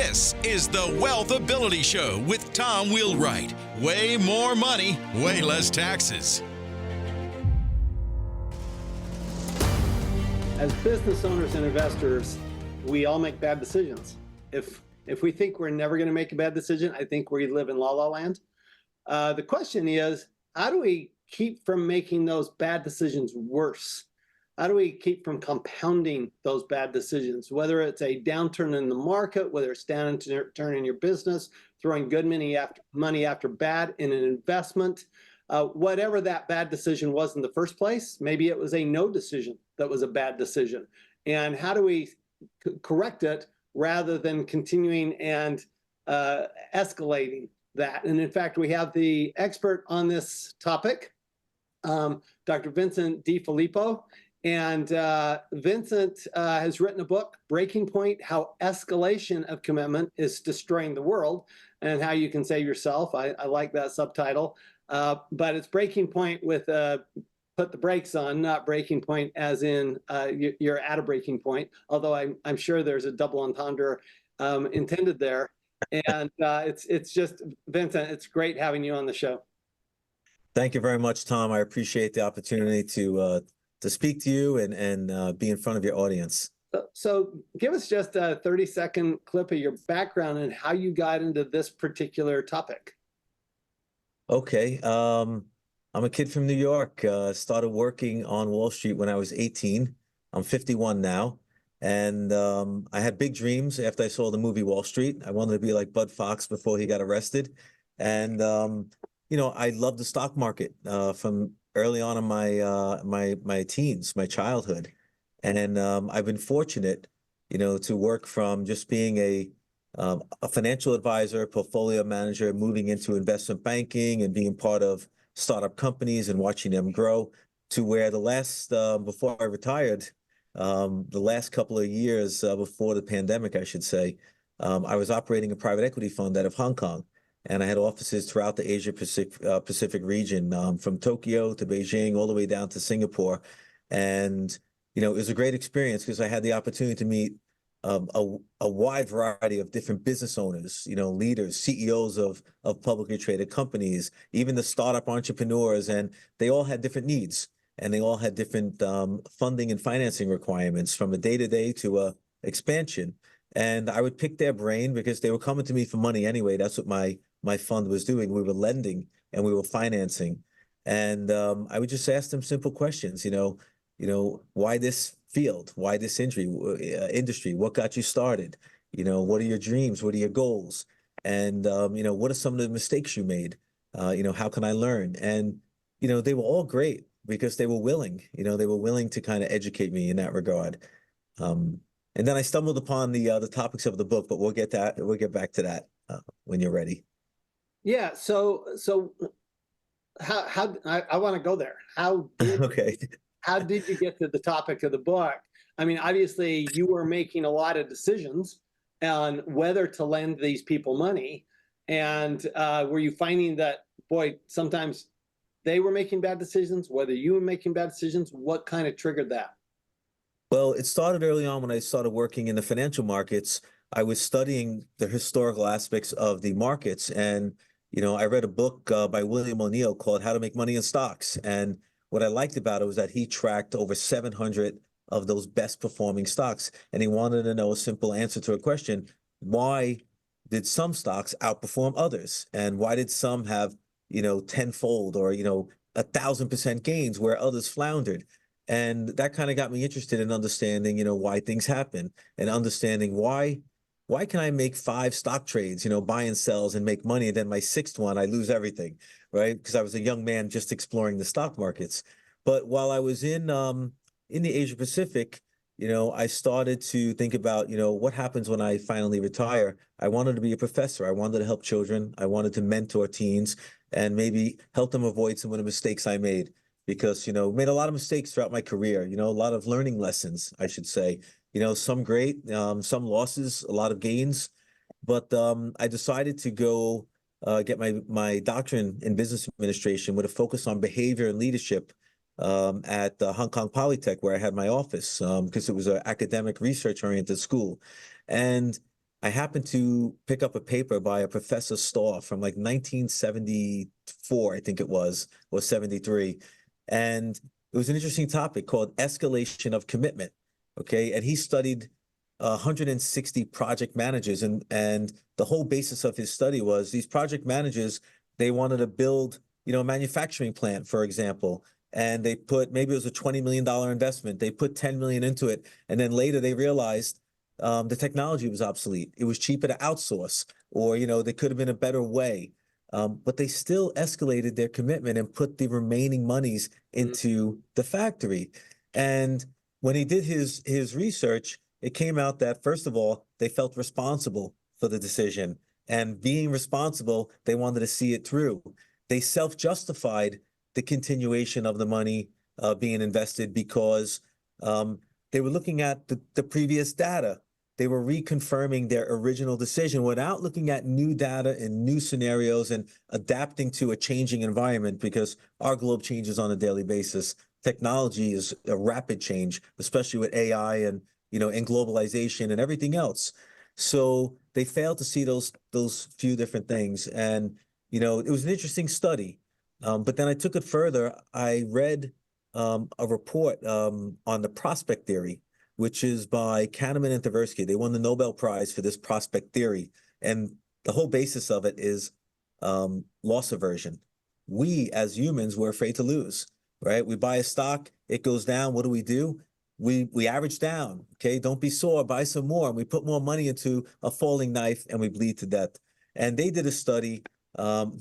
This is the Wealth Ability Show with Tom Wheelwright. Way more money, way less taxes. As business owners and investors, we all make bad decisions. If we think we're never going to make a bad decision, I think we live in la la land. The question is, how do we keep from making those bad decisions worse? How do we keep from compounding those bad decisions? Whether it's a downturn in the market, whether it's downturn in your business, throwing good money after bad in an investment, whatever that bad decision was in the first place, maybe it was a no decision that was a bad decision. And how do we correct it rather than continuing and escalating that? And in fact, we have the expert on this topic, Dr. Vincent deFilippo. And Vincent has written a book, Breaking Point, How Escalation of Commitment is Destroying the World, and How You Can Save Yourself. I like that subtitle. But it's Breaking Point with put the brakes on, not breaking point as in you're at a breaking point, although I'm sure there's a double entendre intended there. And it's just, Vincent, it's great having you on the show. Thank you very much, Tom. I appreciate the opportunity to speak to you and be in front of your audience. So give us just a 30-second clip of your background and how you got into this particular topic. Okay. I'm a kid from New York. Started working on Wall Street when I was 18. I'm 51 now. And I had big dreams after I saw the movie Wall Street. I wanted to be like Bud Fox before he got arrested. And, I loved the stock market from early on in my teens, my childhood. And I've been fortunate, to work from just being a financial advisor, portfolio manager, moving into investment banking and being part of startup companies and watching them grow to where the last, before I retired, the last couple of years before the pandemic, I should say, I was operating a private equity fund out of Hong Kong. And I had offices throughout the Asia Pacific region, from Tokyo to Beijing, all the way down to Singapore. And, it was a great experience because I had the opportunity to meet a wide variety of different business owners, leaders, CEOs of publicly traded companies, even the startup entrepreneurs, and they all had different needs. And they all had different funding and financing requirements, from a day-to-day to a expansion. And I would pick their brain because they were coming to me for money anyway. That's what my fund was doing. We were lending and we were financing. And I would just ask them simple questions, why this field? Why this industry? What got you started? What are your dreams? What are your goals? And, what are some of the mistakes you made? How can I learn? And, they were all great because they were willing, to kind of educate me in that regard. And then I stumbled upon the topics of the book, but we'll get back to that when you're ready. Yeah. So how I want to go there. Okay. How did you get to the topic of the book? I mean, obviously you were making a lot of decisions on whether to lend these people money. And were you finding that, boy, sometimes they were making bad decisions, whether you were making bad decisions? What kind of triggered that? Well, it started early on when I started working in the financial markets. I was studying the historical aspects of the markets. And, I read a book by William O'Neill called How to Make Money in Stocks. And what I liked about it was that he tracked over 700 of those best performing stocks. And he wanted to know a simple answer to a question: why did some stocks outperform others? And why did some have, tenfold or, 1,000% gains where others floundered? And that kind of got me interested in understanding, why things happen, and understanding why can I make 5 stock trades, buy and sells, and make money, and then my 6th one, I lose everything, right? Because I was a young man just exploring the stock markets. But while I was in the Asia Pacific, I started to think about, what happens when I finally retire. I wanted to be a professor. I wanted to help children. I wanted to mentor teens and maybe help them avoid some of the mistakes I made. Because, made a lot of mistakes throughout my career, a lot of learning lessons, I should say, some great, some losses, a lot of gains. But I decided to go get my doctorate in business administration with a focus on behavior and leadership at Hong Kong Polytech, where I had my office, because it was an academic research oriented school. And I happened to pick up a paper by a Professor Stahl from like 1974, I think it was, or 73. And it was an interesting topic called escalation of commitment. Okay. And he studied 160 project managers. And the whole basis of his study was these project managers, they wanted to build, a manufacturing plant, for example. And they put, maybe it was a $20 million investment. They put 10 million into it. And then later they realized the technology was obsolete. It was cheaper to outsource, or there could have been a better way. But they still escalated their commitment and put the remaining monies into the factory. And when he did his research, it came out that, first of all, they felt responsible for the decision. And being responsible, they wanted to see it through. They self-justified the continuation of the money being invested because they were looking at the previous data. They were reconfirming their original decision without looking at new data and new scenarios and adapting to a changing environment, because our globe changes on a daily basis. Technology is a rapid change, especially with AI and globalization and everything else. So they failed to see those few different things. And it was an interesting study. But then I took it further. I read a report on the prospect theory, which is by Kahneman and Tversky. They won the Nobel Prize for this prospect theory. And the whole basis of it is loss aversion. We, as humans, we're afraid to lose, right? We buy a stock, it goes down. What do? We average down, okay? Don't be sore, buy some more. And we put more money into a falling knife and we bleed to death. And they did a study,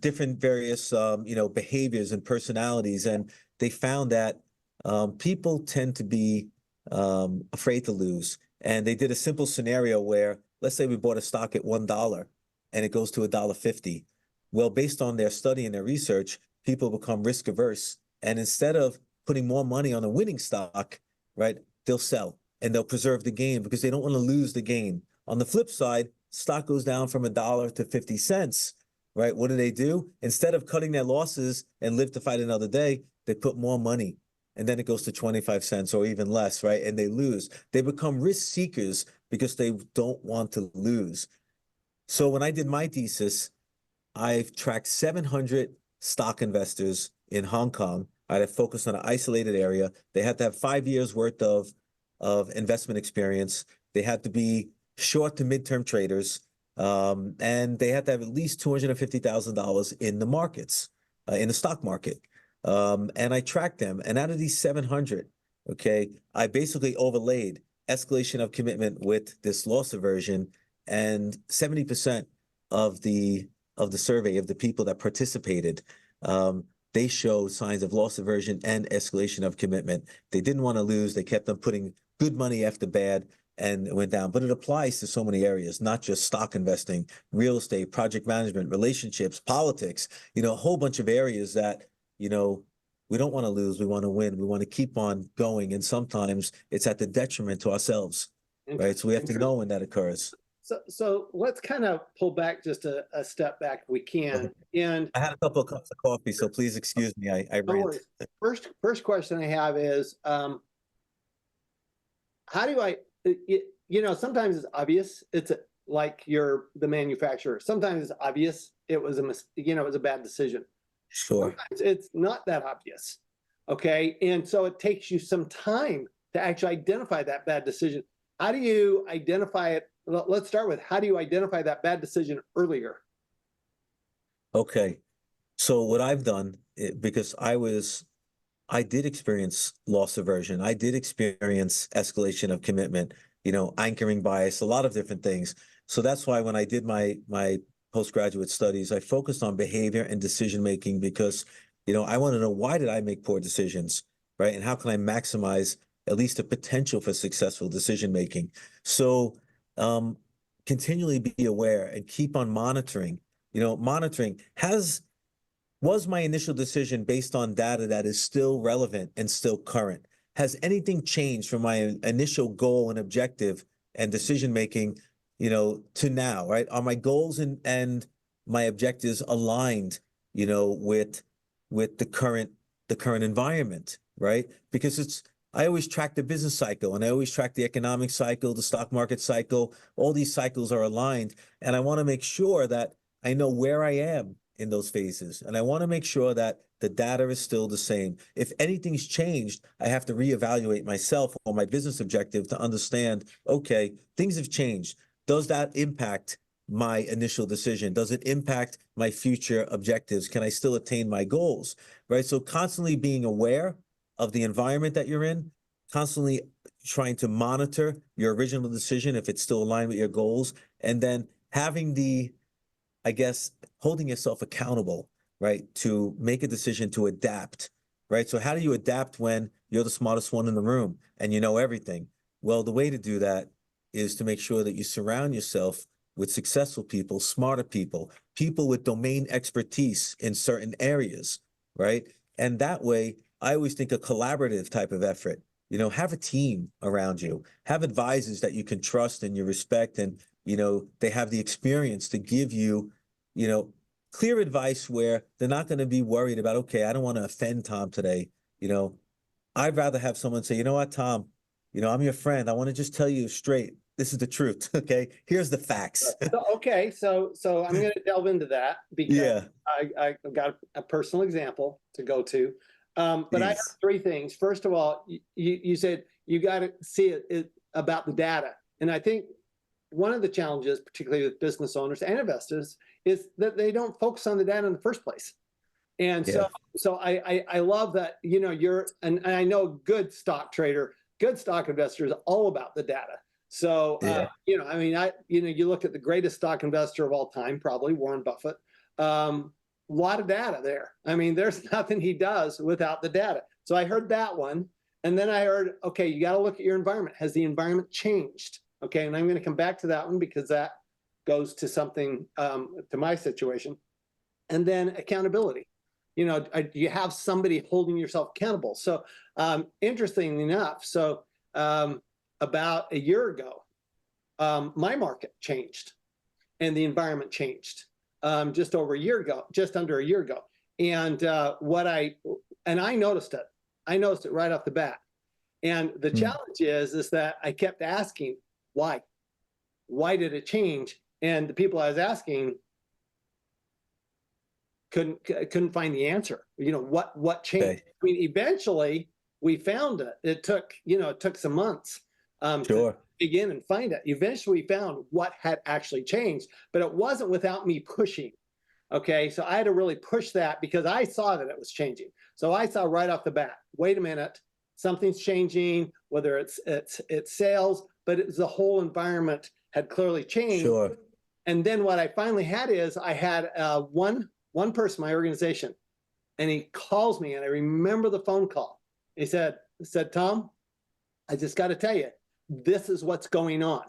different various, behaviors and personalities. And they found that people tend to be afraid to lose. And they did a simple scenario where, let's say we bought a stock at $1 and it goes to $1.50. Well, based on their study and their research, people become risk averse. And instead of putting more money on a winning stock, right, they'll sell and they'll preserve the gain because they don't want to lose the gain. On the flip side, stock goes down from $1 to 50 cents, right? What do? Instead of cutting their losses and live to fight another day, they put more money. And then it goes to 25 cents or even less, right? And they lose. They become risk seekers because they don't want to lose. So when I did my thesis, I've tracked 700 stock investors in Hong Kong. I had focused on an isolated area. They had to have 5 years worth of investment experience. They had to be short to midterm traders. And they had to have at least $250,000 in the markets, in the stock market. And I tracked them. And out of these 700, okay, I basically overlaid escalation of commitment with this loss aversion. And 70% of the survey of the people that participated, they showed signs of loss aversion and escalation of commitment. They didn't want to lose. They kept on putting good money after bad, and it went down. But it applies to so many areas, not just stock investing, real estate, project management, relationships, politics, a whole bunch of areas that, we don't want to lose. We want to win. We want to keep on going. And sometimes it's at the detriment to ourselves, right? So we have to know when that occurs. So let's kind of pull back just a step back if we can. And I had a couple of cups of coffee, so please excuse me. I rant. First question I have is, how do I, sometimes it's obvious. It's like you're the manufacturer. Sometimes it's obvious it was a bad decision. Sure. Sometimes it's not that obvious. Okay. And so it takes you some time to actually identify that bad decision. How do you identify it? Let's start with, how do you identify that bad decision earlier? Okay. So what I've done, because I did experience loss aversion. I did experience escalation of commitment, anchoring bias, a lot of different things. So that's why when I did my postgraduate studies, I focused on behavior and decision-making because, I want to know, why did I make poor decisions, right? And how can I maximize at least the potential for successful decision-making? So continually be aware and keep on monitoring, was my initial decision based on data that is still relevant and still current? Has anything changed from my initial goal and objective and decision-making, to now, right? Are my goals and my objectives aligned, with the current environment, right? Because I always track the business cycle, and I always track the economic cycle, the stock market cycle. All these cycles are aligned, and I want to make sure that I know where I am in those phases. And I want to make sure that the data is still the same. If anything's changed, I have to reevaluate myself or my business objective to understand, okay, things have changed. Does that impact my initial decision? Does it impact my future objectives? Can I still attain my goals? Right? So constantly being aware of the environment that you're in, constantly trying to monitor your original decision if it's still aligned with your goals, and then having the, I guess, holding yourself accountable, right, to make a decision to adapt, right? So how do you adapt when you're the smartest one in the room and you know everything? Well, the way to do that is to make sure that you surround yourself with successful people, smarter people, people with domain expertise in certain areas, right? And that way, I always think a collaborative type of effort. You know, have a team around you, have advisors that you can trust and you respect, and you know, they have the experience to give you, you know, clear advice where they're not going to be worried about, okay, I don't want to offend Tom today. You know, I'd rather have someone say, you know what, Tom, you know, I'm your friend. I want to just tell you straight. This is the truth. Okay. Here's the facts. So I'm going to delve into that because Yeah. I got a personal example to go to. But I have Please. three things. First of all, you said you got to see it about the data. And I think one of the challenges, particularly with business owners and investors, is that they don't focus on the data in the first place. And Yeah. so I love that, you know, and I know good stock trader, good stock investor is all about the data. So, Yeah. you know, I mean, you look at the greatest stock investor of all time, probably Warren Buffett, a lot of data there. I mean, there's nothing he does without the data. So I heard that one. And then I heard, okay, you got to look at your environment. Has the environment changed? Okay. And I'm going to come back to that one because that goes to something, to my situation. And then accountability. You know, you have somebody holding yourself accountable. So interestingly enough, about a year ago, my market changed and the environment changed just under a year ago. And I noticed it. I noticed it right off the bat. And the challenge is that I kept asking, why? Why did it change? And the people I was asking couldn't find the answer. You know, what changed? Okay. I mean, eventually we found it. It took some months Sure. to dig in and find it. Eventually we found what had actually changed, but it wasn't without me pushing. Okay, so I had to really push that because I saw that it was changing. So I saw right off the bat, wait a minute, something's changing, whether it's sales, but the whole environment had clearly changed. Sure. And then what I finally had is I had one person in my organization, and he calls me, and I remember the phone call. He said, Tom, I just got to tell you, this is what's going on.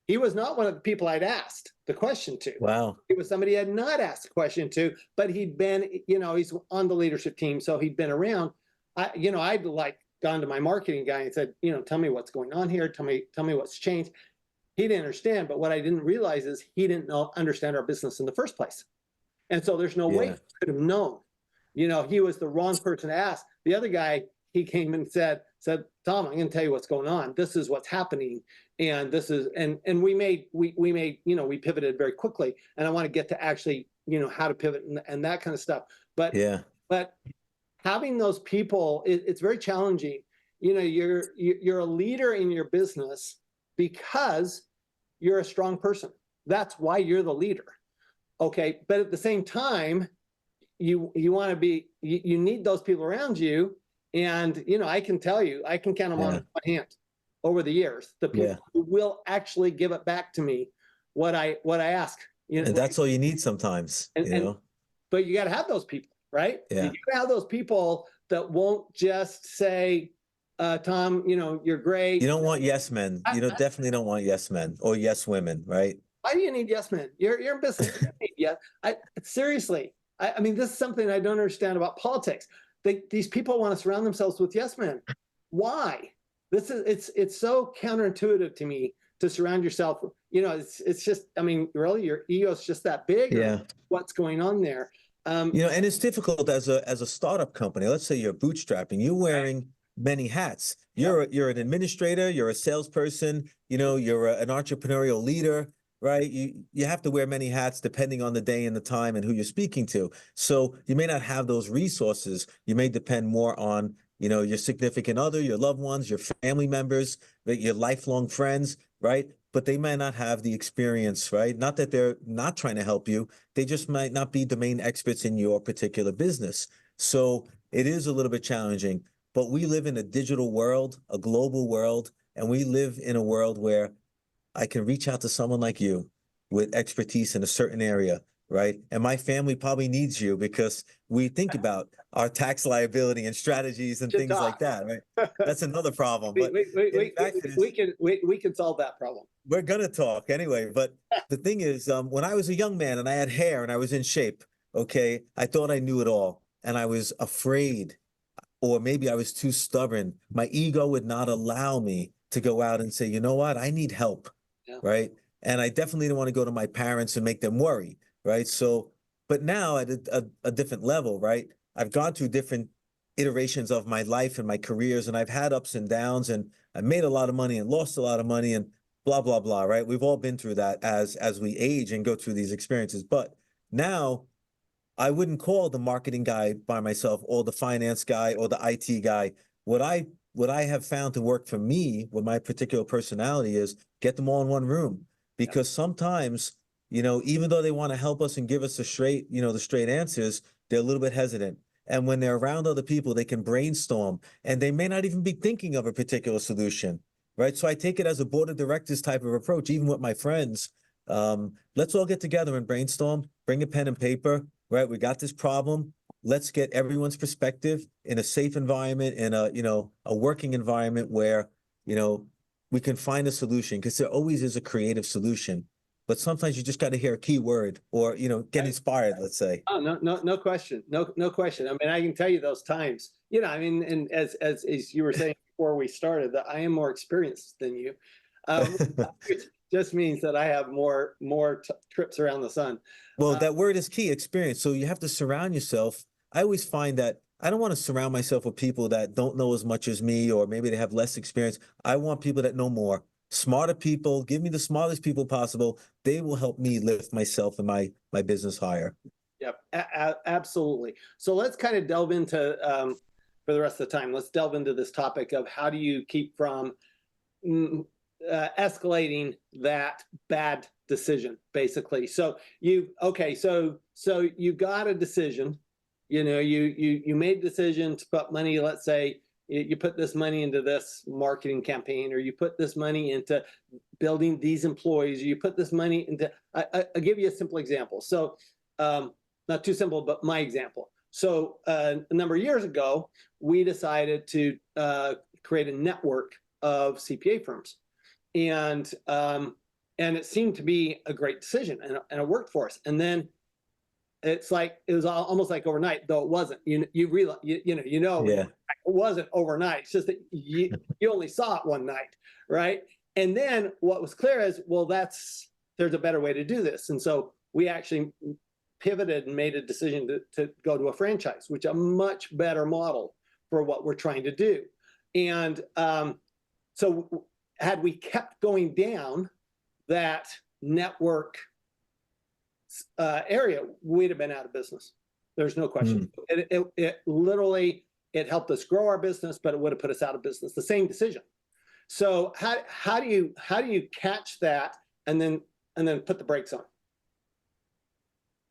He was not one of the people I'd asked the question to. Wow. He was somebody I had not asked the question to, but he'd been, you know, he's on the leadership team, so he'd been around. I'd like gone to my marketing guy and said, you know, tell me what's going on here. Tell me what's changed. He didn't understand, but what I didn't realize is he didn't understand our business in the first place. And so there's no way he could have known. You know, he was the wrong person to ask. The other guy, he came and said, Tom, I'm going to tell you what's going on. This is what's happening. And this is, and we pivoted very quickly. And I want to get to actually, you know, how to pivot and that kind of stuff. But having those people, it's very challenging. You know, you're a leader in your business because you're a strong person. That's why you're the leader. Okay. But at the same time, you want to be, you need those people around you. And, you know, I can tell you, I can count them on one hand over the years, the people who will actually give it back to me what I ask. You know, and that's all you need sometimes, you know. But you got to have those people, right? Yeah. You got to have those people that won't just say, Tom, you know, you're great. You don't want yes men. You definitely don't want yes men or yes women, right? Why do you need yes men? You're in business. Seriously. I mean, this is something I don't understand about politics. These people want to surround themselves with yes men. Why? It's so counterintuitive to me to surround yourself. You know, it's just, I mean, really, your ego is just that big. Yeah. What's going on there? You know, and it's difficult as a startup company. Let's say you're bootstrapping. You're wearing many hats. You're an administrator, you're a salesperson, you're an entrepreneurial leader, right? You have to wear many hats depending on the day and the time and who you're speaking to. So you may not have those resources. You may depend more on, your significant other, your loved ones, your family members, your lifelong friends, right? But they might not have the experience, right? Not that they're not trying to help you. They just might not be domain experts in your particular business. So it is a little bit challenging, but we live in a digital world, a global world, and we live in a world where I can reach out to someone like you with expertise in a certain area, right? And my family probably needs you because we think about our tax liability and strategies and Should things like talk. that, right? That's another problem. But in fact, we can solve that problem. we're gonna talk anyway. But the thing is, when I was a young man and I had hair and I was in shape, okay, I thought I knew it all, and I was afraid, or maybe I was too stubborn. My ego would not allow me to go out and say, you know what, I need help, Yeah. right? And I definitely didn't want to go to my parents and make them worry, right? So, but now at a different level, right? I've gone through different iterations of my life and my careers, and I've had ups and downs, and I made a lot of money and lost a lot of money, and blah blah blah, right? We've all been through that as we age and go through these experiences. But now I wouldn't call the marketing guy by myself or the finance guy or the IT guy. What I have found to work for me with my particular personality is get them all in one room, because sometimes, even though they want to help us and give us the straight answers, they're a little bit hesitant. And when they're around other people, they can brainstorm and they may not even be thinking of a particular solution, right? So I take it as a board of directors type of approach, even with my friends. Let's all get together and brainstorm, bring a pen and paper, right? We got this problem. Let's get everyone's perspective in a safe environment, in a working environment where, we can find a solution, because there always is a creative solution. But sometimes you just got to hear a key word or, get inspired, let's say. Oh, no question. No question. I mean, I can tell you those times, I mean, and as you were saying before we started, that I am more experienced than you, which just means that I have more trips around the sun. Well, that word is key, experience. So you have to surround yourself. I always find that I don't want to surround myself with people that don't know as much as me, or maybe they have less experience. I want people that know more, smarter people. Give me the smartest people possible. They will help me lift myself and my business higher. Yep, absolutely. So let's kind of delve into, for the rest of the time, let's delve into this topic of how do you keep from escalating that bad decision, basically. So you got a decision, you made a decision to put money, let's say you put this money into this marketing campaign, or you put this money into building these employees, or you put this money into, I'll give you a simple example. So not too simple, but my example. So a number of years ago, we decided to create a network of CPA firms. And it seemed to be a great decision, and it worked for us. And then it was almost like overnight, though it wasn't. You realize, Yeah. It wasn't overnight. It's just that you only saw it one night, right? And then what was clear is, well, there's a better way to do this. And so we actually pivoted and made a decision to go to a franchise, which is a much better model for what we're trying to do. And so had we kept going down that network area, we'd have been out of business. There's no question. It literally, it helped us grow our business, but it would have put us out of business. The same decision. So how do you catch that and then put the brakes on?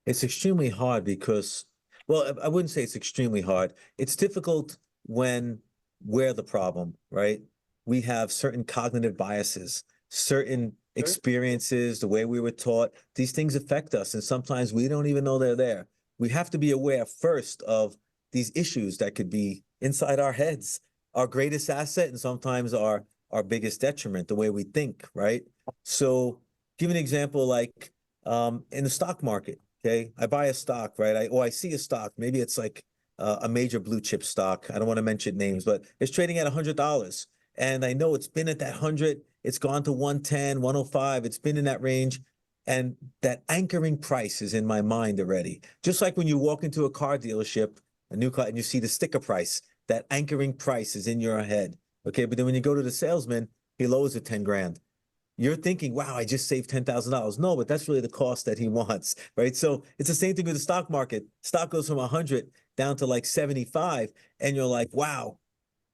It's extremely hard because, well, I wouldn't say it's extremely hard. It's difficult when we're the problem, right? We have certain cognitive biases, certain experiences, the way we were taught. These things affect us, and sometimes we don't even know they're there. We have to be aware first of these issues that could be inside our heads, our greatest asset, and sometimes our biggest detriment, the way we think, right? So give an example, like in the stock market, okay? I buy a stock, right? I see a stock, maybe it's like a major blue chip stock. I don't want to mention names, but it's trading at $100. And I know it's been at that 100, it's gone to 110, 105, it's been in that range. And that anchoring price is in my mind already. Just like when you walk into a car dealership, a new car, and you see the sticker price, that anchoring price is in your head. Okay. But then when you go to the salesman, he lowers it 10 grand. You're thinking, wow, I just saved $10,000. No, but that's really the cost that he wants, right? So it's the same thing with the stock market. Stock goes from 100 down to like 75, and you're like, wow,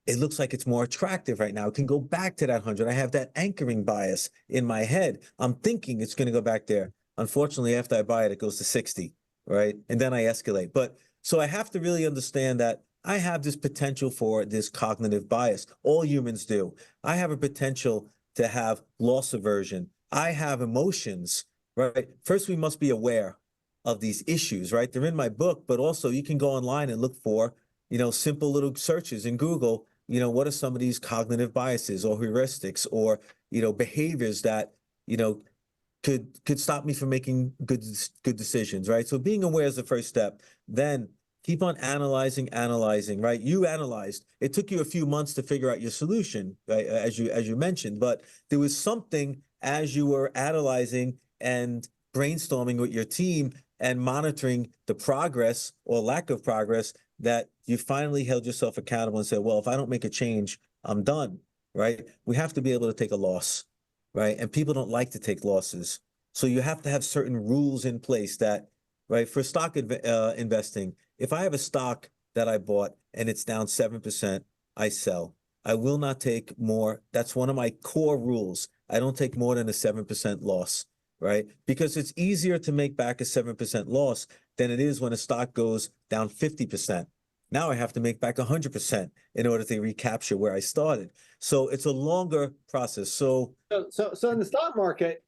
it looks like it's more attractive right now. It can go back to that 100. I have that anchoring bias in my head. I'm thinking it's going to go back there. Unfortunately, after I buy it, it goes to 60, right? And then I escalate. But so I have to really understand that I have this potential for this cognitive bias. All humans do. I have a potential to have loss aversion. I have emotions, right? First, we must be aware of these issues, right? They're in my book, but also you can go online and look for, simple little searches in Google. What are some of these cognitive biases or heuristics or, behaviors that, could stop me from making good decisions, right? So being aware is the first step. Then keep on analyzing, right? You analyzed. It took you a few months to figure out your solution, right? As you mentioned, but there was something as you were analyzing and brainstorming with your team and monitoring the progress or lack of progress that you finally held yourself accountable and said, well, if I don't make a change, I'm done, right? We have to be able to take a loss, right? And people don't like to take losses. So you have to have certain rules in place that, right, for stock investing, if I have a stock that I bought and it's down 7%, I sell. I will not take more. That's one of my core rules. I don't take more than a 7% loss, right? Because it's easier to make back a 7% loss than it is when a stock goes down 50%. Now I have to make back 100% in order to recapture where I started. So it's a longer process. So in the stock market,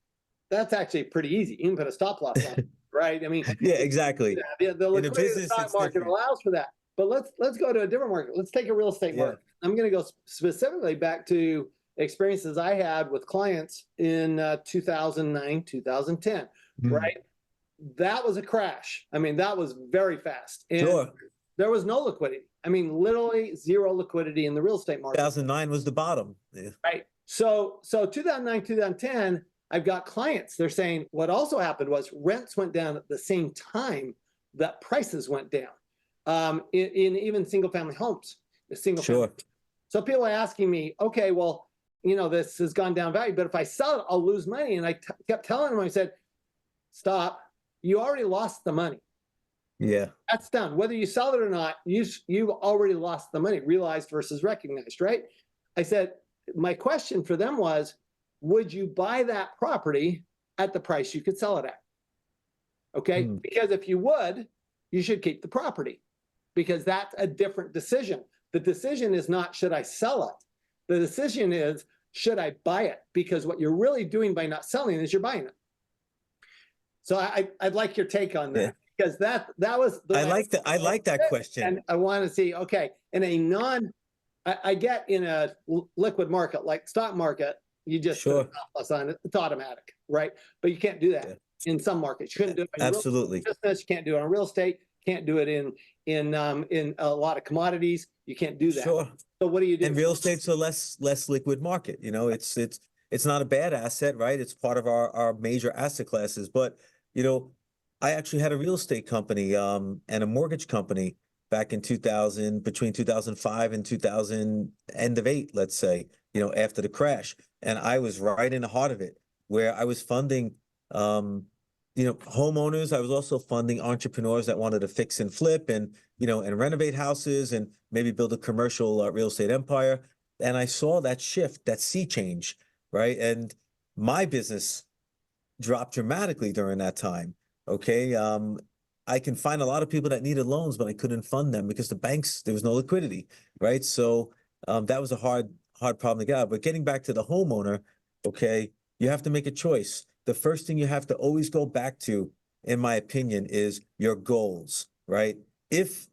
that's actually pretty easy. You can put a stop loss on it, right? I mean, yeah, exactly. The liquidity of the business, stock it's market different. allows for that. But let's go to a different market. Let's take a real estate Yeah. market. I'm going to go specifically back to experiences I had with clients in 2009, 2010, right? That was a crash. I mean, that was very fast. And Sure. there was no liquidity. I mean, literally zero liquidity in the real estate market. 2009 was the bottom. Yeah. Right. So 2009, 2010, I've got clients. They're saying what also happened was rents went down at the same time that prices went down in even single family homes. Sure. So people are asking me, okay, well, this has gone down value, but if I sell it, I'll lose money. And I kept telling them, I said, stop. You already lost the money. Yeah. That's done. Whether you sell it or not, you've already lost the money, realized versus recognized, right? I said, my question for them was, would you buy that property at the price you could sell it at? Okay. Because if you would, you should keep the property because that's a different decision. The decision is not, should I sell it? The decision is, should I buy it? Because what you're really doing by not selling is you're buying it. So I'd like your take on that. Yeah. Because that was the I like that question. And I want to see, okay, in I get in a liquid market like stock market, you just put a stop loss on it. It's automatic, right? But you can't do that in some markets. You couldn't do it in absolutely business. You can't do it on real estate. Can't do it in a lot of commodities. You can't do that. Sure. So what do you do? And real estate's a less liquid market. It's not a bad asset, right? It's part of our major asset classes. But I actually had a real estate company and a mortgage company back in 2000, between 2005 and 2000, end of 8, let's say, after the crash. And I was right in the heart of it, where I was funding, homeowners. I was also funding entrepreneurs that wanted to fix and flip and renovate houses and maybe build a commercial real estate empire. And I saw that shift, that sea change, right? And my business dropped dramatically during that time. Okay. I can find a lot of people that needed loans, but I couldn't fund them because the banks, there was no liquidity, right? So that was a hard problem to get out. But getting back to the homeowner, okay, you have to make a choice. The first thing you have to always go back to, in my opinion, is your goals, right? If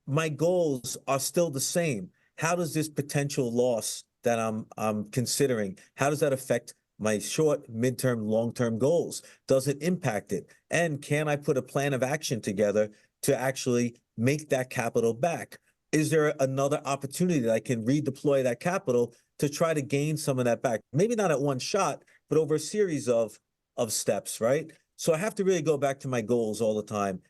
my goals are still the same, how does this potential loss that I'm considering, how does that affect my short, midterm, long-term goals? Does it impact it? And can I put a plan of action together to actually make that capital back? Is there another opportunity that I can redeploy that capital to try to gain some of that back? Maybe not at one shot, but over a series of steps, right? So I have to really go back to my goals all the time.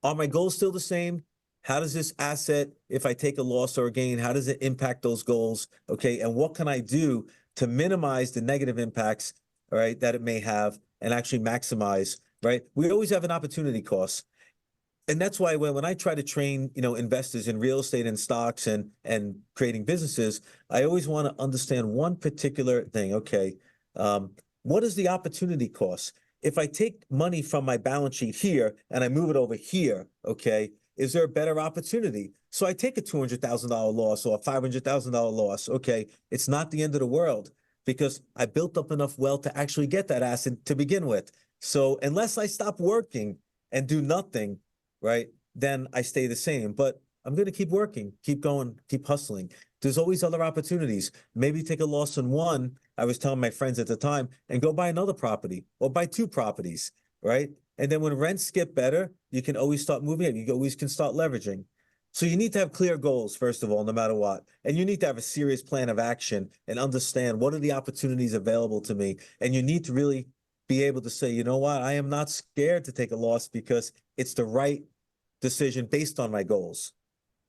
Are my goals still the same? how does this asset, if I take a loss or a gain, how does it impact those goals? Okay. And what can I do to minimize the negative impacts, all right, that it may have and actually maximize, right? We always have an opportunity cost. And that's why when I try to train, investors in real estate and stocks and creating businesses, I always want to understand one particular thing. Okay, what is the opportunity cost? If I take money from my balance sheet here and I move it over here, okay, is there a better opportunity? So I take a $200,000 loss or a $500,000 loss. Okay, it's not the end of the world because I built up enough wealth to actually get that asset to begin with. So unless I stop working and do nothing, right, then I stay the same. But I'm going to keep working, keep going, keep hustling. There's always other opportunities. Maybe take a loss on one, I was telling my friends at the time, and go buy another property or buy two properties, right? And then when rents get better, you can always start moving it. You always can start leveraging. So you need to have clear goals, first of all, no matter what. And you need to have a serious plan of action and understand what are the opportunities available to me. And you need to really be able to say, you know what, I am not scared to take a loss because it's the right decision based on my goals.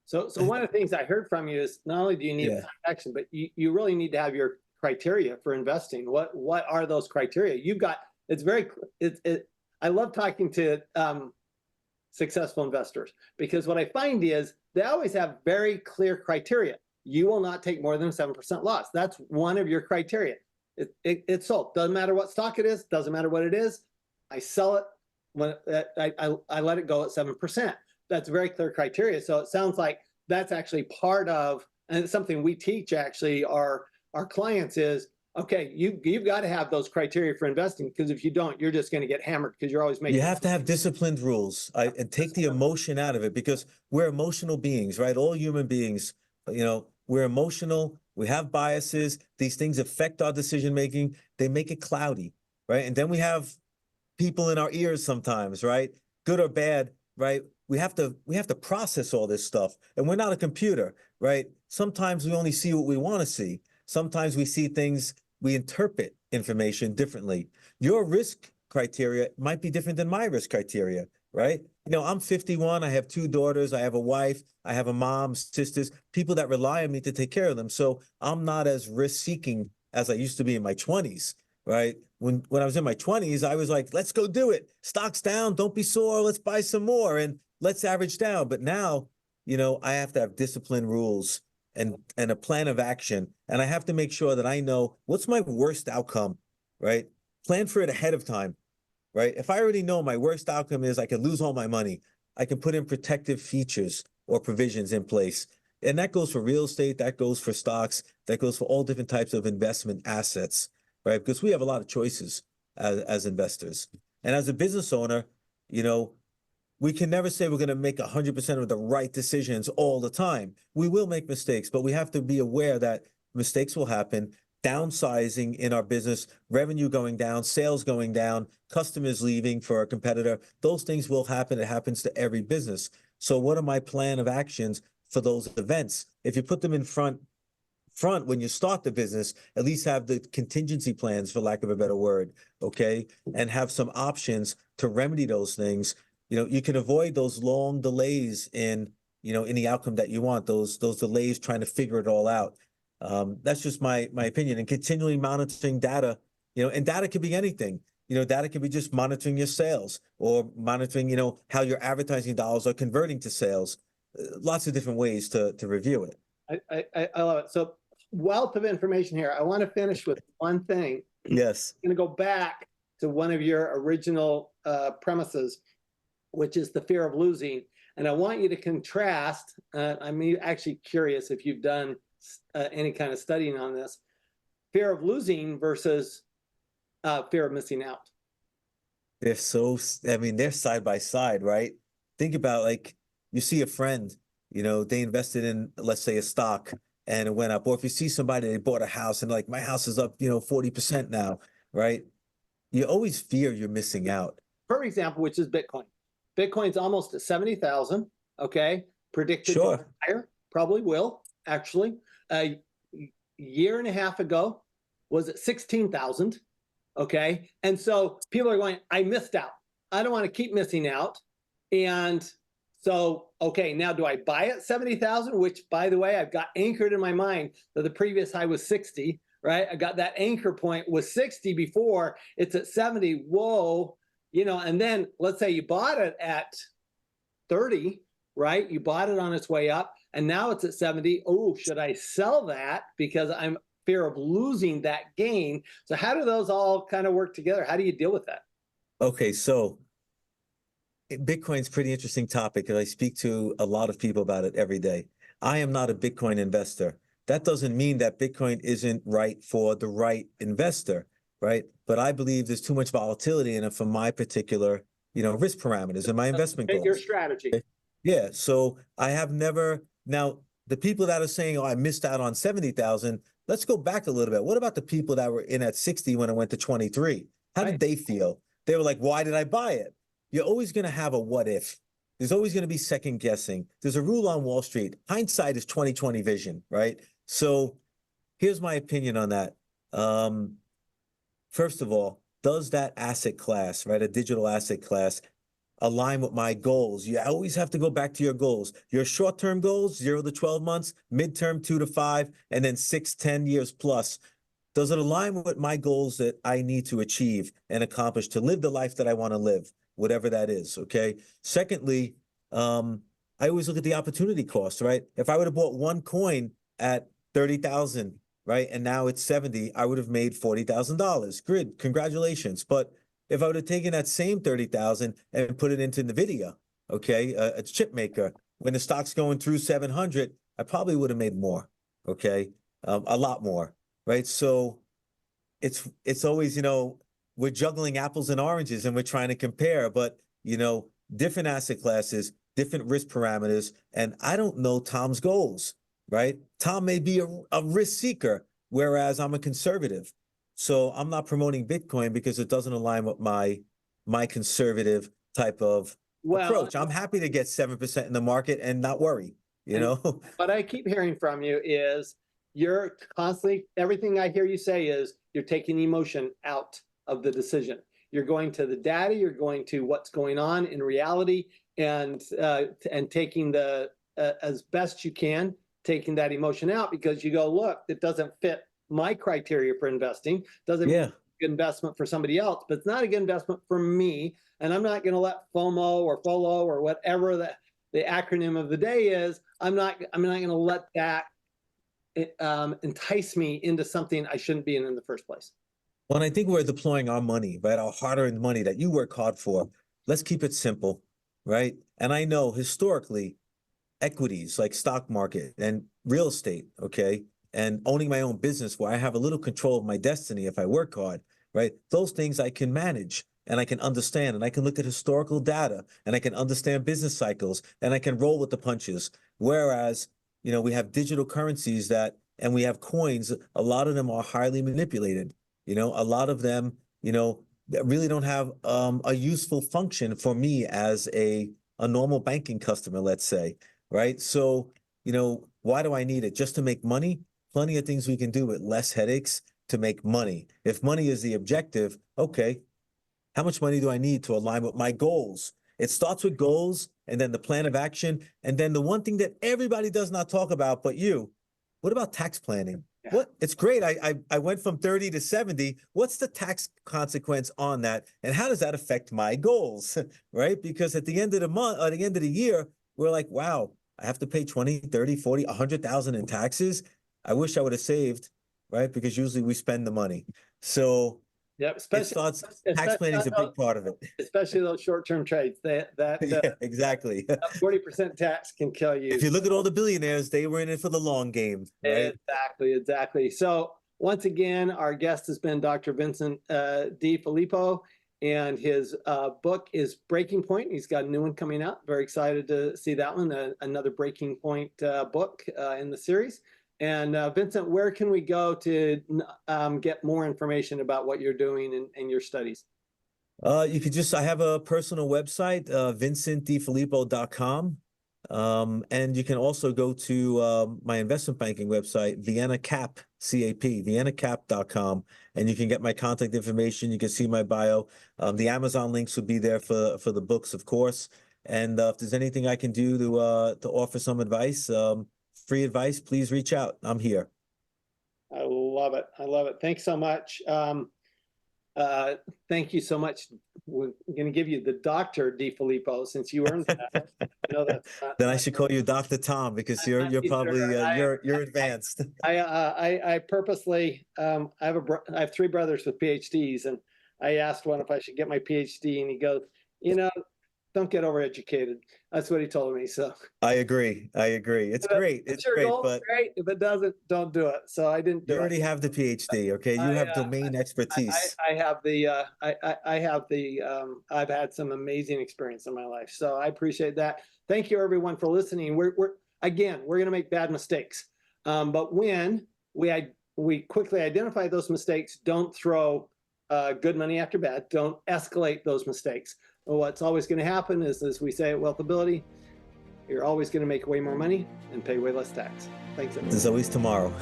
So one of the things I heard from you is not only do you need a plan of action, but you really need to have your criteria for investing. What are those criteria? You've got, I love talking to successful investors because what I find is they always have very clear criteria. You will not take more than 7% loss. That's one of your criteria. It's sold. Doesn't matter what stock it is. Doesn't matter what it is. I sell it when I let it go at 7%. That's very clear criteria. So it sounds like that's actually part of, and it's something we teach actually our clients is, okay, you've got to have those criteria for investing because if you don't, you're just going to get hammered because you're always making. You have to have disciplined rules and take the emotion out of it because we're emotional beings, right? All human beings, we're emotional. We have biases. These things affect our decision making. They make it cloudy, right? And then we have people in our ears sometimes, right? Good or bad, right? We have to process all this stuff. And we're not a computer, right? Sometimes we only see what we want to see. Sometimes we see things, we interpret information differently. Your risk criteria might be different than my risk criteria, right? I'm 51, I have two daughters, I have a wife, I have a mom, sisters, people that rely on me to take care of them. So I'm not as risk-seeking as I used to be in my 20s, right? When I was in my 20s, I was like, let's go do it. Stock's down, don't be sore, let's buy some more and let's average down. But now, I have to have disciplined rules and a plan of action. And I have to make sure that I know what's my worst outcome, right? Plan for it ahead of time, right? If I already know my worst outcome is I can lose all my money, I can put in protective features or provisions in place. And that goes for real estate, that goes for stocks, that goes for all different types of investment assets, right? Because we have a lot of choices as investors. And as a business owner, we can never say we're going to make 100% of the right decisions all the time. We will make mistakes, but we have to be aware that mistakes will happen. Downsizing in our business, revenue going down, sales going down, customers leaving for a competitor, those things will happen. It happens to every business. So what are my plan of actions for those events? If you put them in front when you start the business, at least have the contingency plans, for lack of a better word, okay? And have some options to remedy those things. You can avoid those long delays in the outcome that you want, those delays trying to figure it all out. That's just my opinion. And continually monitoring data, and data can be anything. Data can be just monitoring your sales or monitoring, how your advertising dollars are converting to sales. Lots of different ways to review it. I love it. So wealth of information here. I want to finish with one thing. Yes. I'm going to go back to one of your original premises, which is the fear of losing. And I want you to contrast, I'm actually curious if you've done any kind of studying on this, fear of losing versus fear of missing out. They're they're side by side, right? Think about you see a friend, they invested in, let's say, a stock and it went up. Or if you see somebody, they bought a house and my house is up, 40% now, right? You always fear you're missing out. For example, which is Bitcoin. Bitcoin's almost at 70,000, okay? Predicted Sure. to go higher, probably will, actually. A year and a half ago was at 16,000, okay? And so people are going, I missed out. I don't want to keep missing out. And So, okay, now do I buy at 70,000, which by the way, I've got anchored in my mind that the previous high was 60, right? I got that anchor point was 60 before, it's at 70. Whoa, and then let's say you bought it at 30, right? You bought it on its way up and now it's at 70. Oh, should I sell that because I'm fear of losing that gain? So how do those all kind of work together? How do you deal with that? Okay, so Bitcoin's a pretty interesting topic, and I speak to a lot of people about it every day. I am not a Bitcoin investor. That doesn't mean that Bitcoin isn't right for the right investor, right? But I believe there's too much volatility in it for my particular, risk parameters and my investment goals. Your strategy. Yeah, so I have never now the people that are saying, "Oh, I missed out on 70,000." Let's go back a little bit. What about the people that were in at 60 when it went to 23? How did they feel? They were like, "Why did I buy it?" You're always going to have a what if. There's always going to be second guessing. There's a rule on Wall Street. Hindsight is 20/20 vision, right? So here's my opinion on that. First of all, does that asset class, right, a digital asset class, align with my goals? You always have to go back to your goals. Your short-term goals, 0 to 12 months, midterm 2 to 5, and then 6, 10 years plus. Does it align with my goals that I need to achieve and accomplish to live the life that I want to live, whatever that is, okay? Secondly, I always look at the opportunity cost, right? If I would have bought one coin at 30,000, right, and now it's 70, I would have made $40,000. Good, congratulations. But if I would have taken that same 30,000 and put it into NVIDIA, okay, a chip maker, when the stock's going through 700, I probably would have made more, okay, a lot more. Right. So it's always, we're juggling apples and oranges and we're trying to compare, but, different asset classes, different risk parameters. And I don't know Tom's goals, right? Tom may be a risk seeker, whereas I'm a conservative. So I'm not promoting Bitcoin because it doesn't align with my conservative type of approach. I'm happy to get 7% in the market and not worry, What I keep hearing from you is, you're constantly, everything I hear you say is you're taking emotion out of the decision. You're going to the data, you're going to what's going on in reality, and taking the as best you can, taking that emotion out, because you go, look, it doesn't fit my criteria for investing, doesn't mean it's a good investment for somebody else, but it's not a good investment for me, and I'm not going to let FOMO or FOLO or whatever the acronym of the day is. I'm not going to let that entice me into something I shouldn't be in the first place. Well, and I think we're deploying our money, right? Our hard-earned money that you work hard for. Let's keep it simple, right? And I know historically, equities like stock market and real estate, okay, and owning my own business where I have a little control of my destiny if I work hard, right? Those things I can manage and I can understand, and I can look at historical data and I can understand business cycles and I can roll with the punches. Whereas, we have digital currencies and we have coins, a lot of them are highly manipulated. A lot of them, that really don't have a useful function for me as a normal banking customer, let's say, right? So, why do I need it? Just to make money? Plenty of things we can do with less headaches to make money. If money is the objective, okay, how much money do I need to align with my goals? It starts with goals and then the plan of action. And then the one thing that everybody does not talk about, but what about tax planning? Yeah. What? It's great. I went from 30 to 70. What's the tax consequence on that? And how does that affect my goals? Right? Because at the end of the month, at the end of the year, we're like, wow, I have to pay 20, 30, 40, 100,000 in taxes. I wish I would have saved, right? Because usually we spend the money. So yep, tax planning is a big part of it. Especially those short-term trades. Yeah, exactly. 40% tax can kill you. If you look at all the billionaires, they were in it for the long game, right? Exactly. So once again, our guest has been Dr. Vincent deFilippo, and his book is Breaking Point. He's got a new one coming out. Very excited to see that one, another Breaking Point book in the series. And Vincent, where can we go to get more information about what you're doing and your studies? You could I have a personal website, vincentdefilippo.com. And you can also go to my investment banking website, viennacap.com, and you can get my contact information. You can see my bio. The Amazon links would be there for the books, of course. And if there's anything I can do to offer some advice, free advice, please reach out. I'm here. I love it. I love it. Thanks so much. Thank you so much. We're going to give you the Dr. deFilippo since you earned that. No, that's not, Then I should call you Dr. Tom because you're probably you're advanced. I purposely I have 3 brothers with PhDs, and I asked one if I should get my PhD, and he goes, don't get overeducated. That's what he told me. So I agree. It's great. It's great, but great. If it doesn't, don't do it. So I didn't do it. You already have the PhD, okay? You have domain expertise. I have I've had some amazing experience in my life. So I appreciate that. Thank you everyone for listening. We're going to make bad mistakes. But when we quickly identify those mistakes, don't throw good money after bad. Don't escalate those mistakes. What's always going to happen is, as we say at Wealthability, you're always going to make way more money and pay way less tax. Thanks, everyone. There's always tomorrow.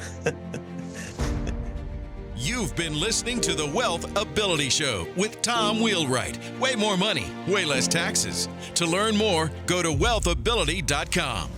You've been listening to the Wealth Ability Show with Tom Wheelwright. Way more money, way less taxes. To learn more, go to wealthability.com.